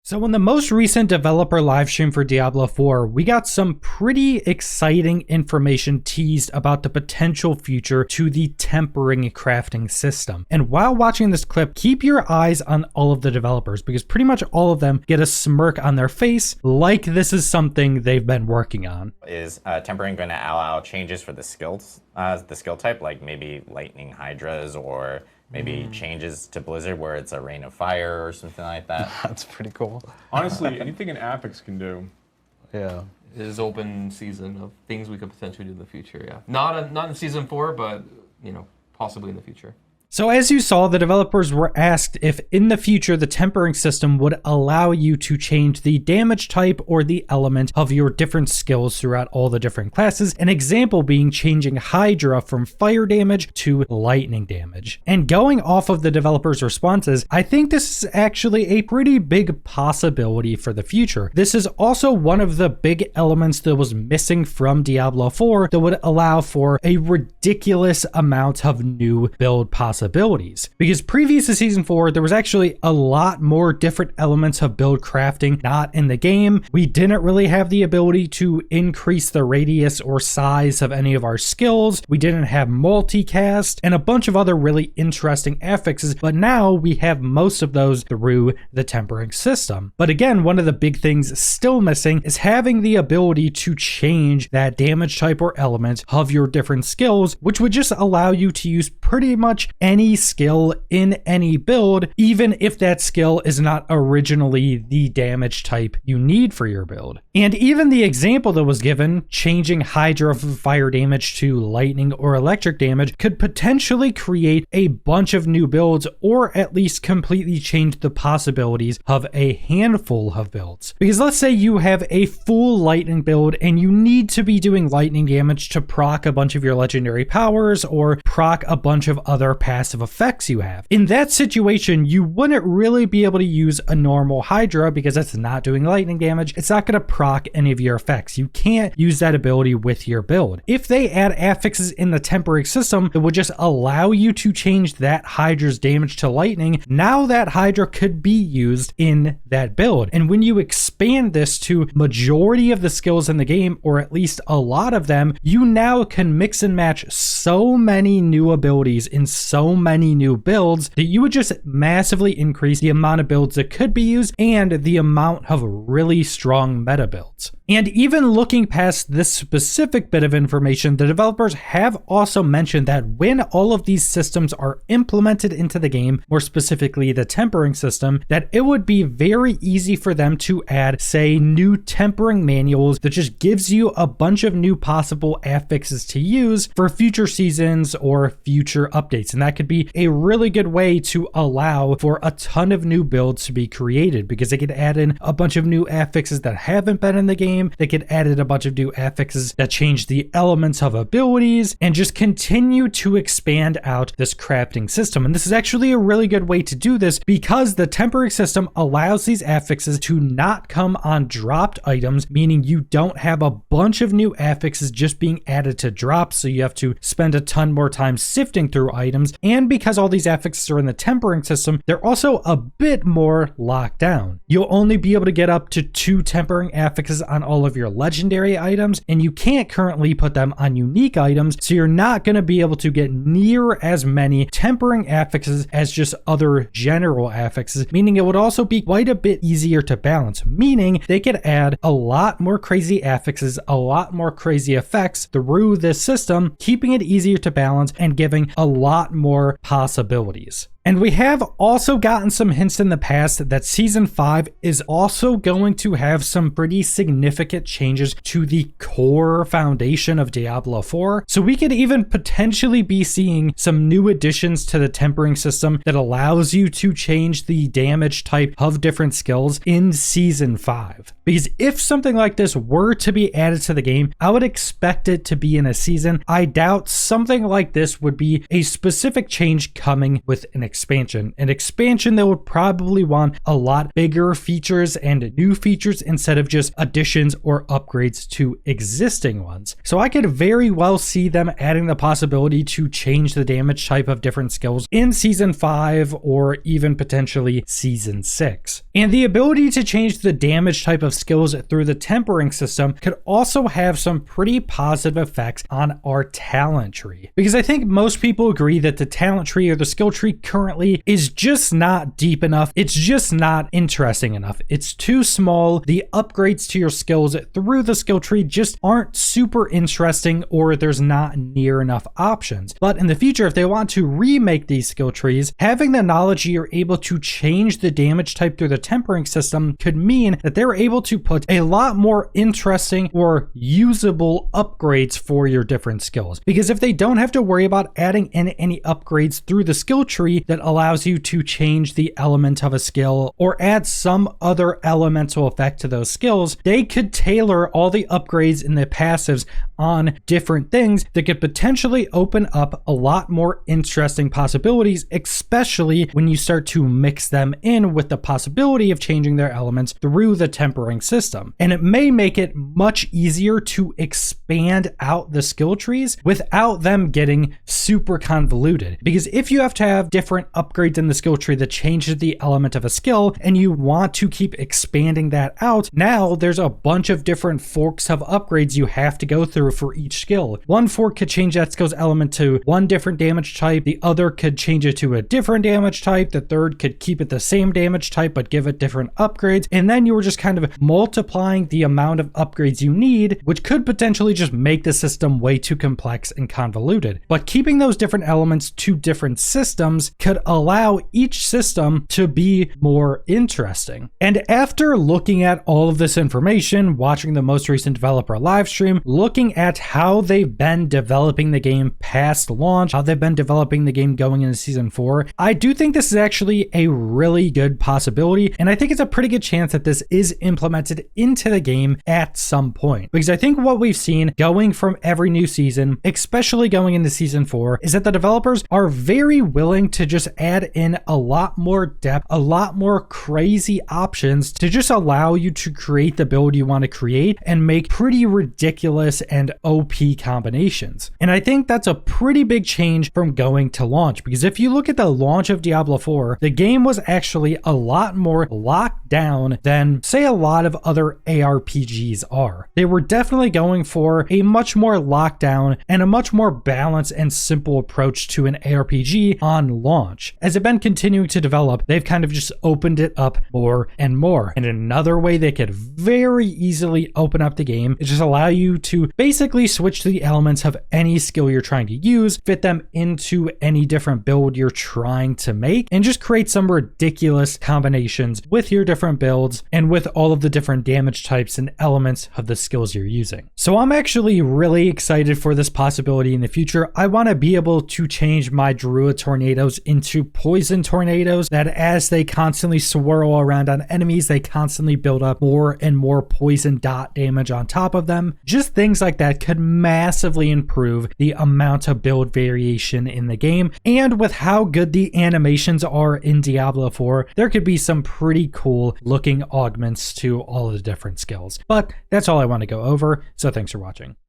So in the most recent developer livestream for Diablo 4, we got some pretty exciting information teased about the potential future to the tempering crafting system. And while watching this clip, keep your eyes on all of the developers because pretty much all of them get a smirk on their face like this is something they've been working on. Is tempering going to allow changes for the skills, the skill type, like maybe lightning hydras or maybe changes to Blizzard where it's a rain of fire or something like that? That's pretty cool. Honestly, anything an Apex can do. Yeah. It is open season of things we could potentially do in the future, yeah. Not in Season 4, but, you know, possibly in the future. So as you saw, the developers were asked if in the future the tempering system would allow you to change the damage type or the element of your different skills throughout all the different classes. An example being changing Hydra from fire damage to lightning damage. And going off of the developers' responses, I think this is actually a pretty big possibility for the future. This is also one of the big elements that was missing from Diablo 4 that would allow for a ridiculous amount of new build possibilities. Because previous to Season 4, there was actually a lot more different elements of build crafting not in the game. We didn't really have the ability to increase the radius or size of any of our skills. We didn't have multicast and a bunch of other really interesting affixes, but now we have most of those through the tempering system. But again, one of the big things still missing is having the ability to change that damage type or element of your different skills, which would just allow you to use pretty much any skill in any build, even if that skill is not originally the damage type you need for your build. And even the example that was given, changing Hydra from fire damage to lightning or electric damage, could potentially create a bunch of new builds or at least completely change the possibilities of a handful of builds. Because let's say you have a full lightning build and you need to be doing lightning damage to proc a bunch of your legendary powers or proc a bunch of other passive effects you have. In that situation, you wouldn't really be able to use a normal Hydra because it's not doing lightning damage. It's not going to proc any of your effects. You can't use that ability with your build. If they add affixes in the tempering system that would just allow you to change that Hydra's damage to lightning, now that Hydra could be used in that build. And when you expand this to majority of the skills in the game, or at least a lot of them, you now can mix and match so many new abilities in so many new builds that you would just massively increase the amount of builds that could be used and the amount of really strong meta builds. And even looking past this specific bit of information, the developers have also mentioned that when all of these systems are implemented into the game, more specifically the tempering system, that it would be very easy for them to add, say, new tempering manuals that just gives you a bunch of new possible affixes to use for future seasons or future updates. And that could be a really good way to allow for a ton of new builds to be created because they could add in a bunch of new affixes that haven't been in the game. They could add in a bunch of new affixes that change the elements of abilities and just continue to expand out this crafting system. And this is actually a really good way to do this because the tempering system allows these affixes to not come on dropped items, meaning you don't have a bunch of new affixes just being added to drops, so you have to spend a ton more time sifting through items. And because all these affixes are in the tempering system, they're also a bit more locked down. You'll only be able to get up to 2 tempering affixes on all of your legendary items, and you can't currently put them on unique items, so you're not going to be able to get near as many tempering affixes as just other general affixes, meaning it would also be quite a bit easier to balance, meaning they could add a lot more crazy affixes, a lot more crazy effects through this system, keeping it easier to balance and giving a lot more possibilities. And we have also gotten some hints in the past that Season 5 is also going to have some pretty significant changes to the core foundation of Diablo 4. So we could even potentially be seeing some new additions to the tempering system that allows you to change the damage type of different skills in Season 5. Because if something like this were to be added to the game, I would expect it to be in a season. I doubt something like this would be a specific change coming with an expansion. expansion. An expansion that would probably want a lot bigger features and new features instead of just additions or upgrades to existing ones. So I could very well see them adding the possibility to change the damage type of different skills in Season 5 or even potentially Season 6. And the ability to change the damage type of skills through the tempering system could also have some pretty positive effects on our talent tree. Because I think most people agree that the talent tree or the skill tree currently is just not deep enough. It's just not interesting enough. It's too small. The upgrades to your skills through the skill tree just aren't super interesting, or there's not near enough options. But in the future, if they want to remake these skill trees, having the knowledge you're able to change the damage type through the tempering system could mean that they're able to put a lot more interesting or usable upgrades for your different skills. Because if they don't have to worry about adding in any upgrades through the skill tree that allows you to change the element of a skill or add some other elemental effect to those skills, they could tailor all the upgrades in the passives on different things that could potentially open up a lot more interesting possibilities, especially when you start to mix them in with the possibility of changing their elements through the tempering system. And it may make it much easier to expand out the skill trees without them getting super convoluted. Because if you have to have different upgrades in the skill tree that changes the element of a skill and you want to keep expanding that out, now there's a bunch of different forks of upgrades you have to go through for each skill. One fork could change that skill's element to one different damage type, the other could change it to a different damage type, the third could keep it the same damage type but give it different upgrades, and then you were just kind of multiplying the amount of upgrades you need, which could potentially just make the system way too complex and convoluted. But keeping those different elements to different systems could allow each system to be more interesting. And after looking at all of this information, watching the most recent developer live stream, looking at how they've been developing the game past launch, how they've been developing the game going into Season 4, I do think this is actually a really good possibility, and I think it's a pretty good chance that this is implemented into the game at some point. Because I think what we've seen going from every new season, especially going into Season 4, is that the developers are very willing to just add in a lot more depth, a lot more crazy options to just allow you to create the build you want to create and make pretty ridiculous and OP combinations. And I think that's a pretty big change from going to launch, because if you look at the launch of Diablo 4, the game was actually a lot more locked down than, say, a lot of other ARPGs are. They were definitely going for a much more locked down and a much more balanced and simple approach to an ARPG on launch. As it's been continuing to develop, they've kind of just opened it up more and more. And another way they could very easily open up the game is just allow you to basically switch to the elements of any skill you're trying to use, fit them into any different build you're trying to make, and just create some ridiculous combinations with your different builds and with all of the different damage types and elements of the skills you're using. So I'm actually really excited for this possibility in the future. I want to be able to change my Druid tornadoes into poison tornadoes that as they constantly swirl around on enemies, they constantly build up more and more poison dot damage on top of them. Just things like that could massively improve the amount of build variation in the game. And with how good the animations are in Diablo 4, there could be some pretty cool looking augments to all of the different skills. But that's all I want to go over, so thanks for watching.